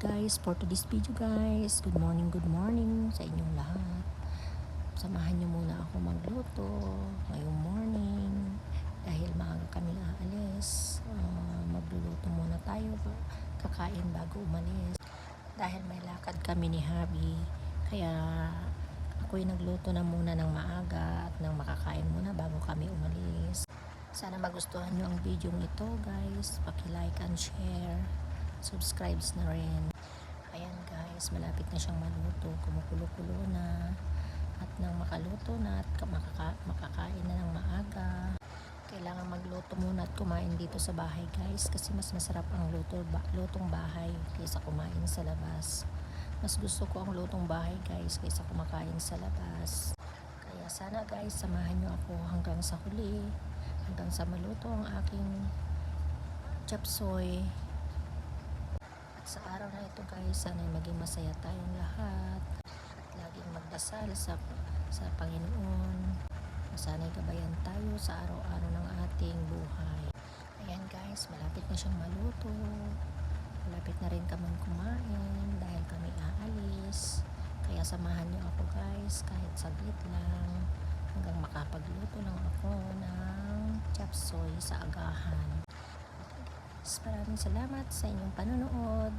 guys for today's video guys. Good morning sa inyong lahat. Samahan nyo muna ako magluto ngayong morning dahil maaga kami aalis. Magluluto muna tayo, kakain bago umalis dahil may lakad kami ni Habi, kaya ako'y nagluto na muna ng maaga at nang makakain muna bago kami umalis. Sana magustuhan nyo ang video ito guys, paki-like and share, subscribe na rin. Ayan guys, malapit na siyang maluto, kumukulo-kulo na. At nang makaluto na at makakain na ng maaga, kailangan magluto muna at kumain dito sa bahay guys, kasi mas masarap ang lutong bahay kaysa kumain sa labas. Mas gusto ko ang lutong bahay guys kaysa kumakain sa labas. Kaya sana guys, samahan nyo ako hanggang sa huli, hanggang sa maluto ang aking chop suey. At sa araw na ito guys, sana maging masaya tayong lahat at laging magdasal sa Panginoon. Sana'y gabayan tayo sa araw-araw ng ating buhay. Ayan guys, malapit na siyang maluto. Malapit na rin kaming kumain dahil kami aalis. Kaya samahan niyo ako guys kahit saglit lang hanggang makapagluto lang ako ng chop suey sa agahan. Maraming salamat sa inyong panonood.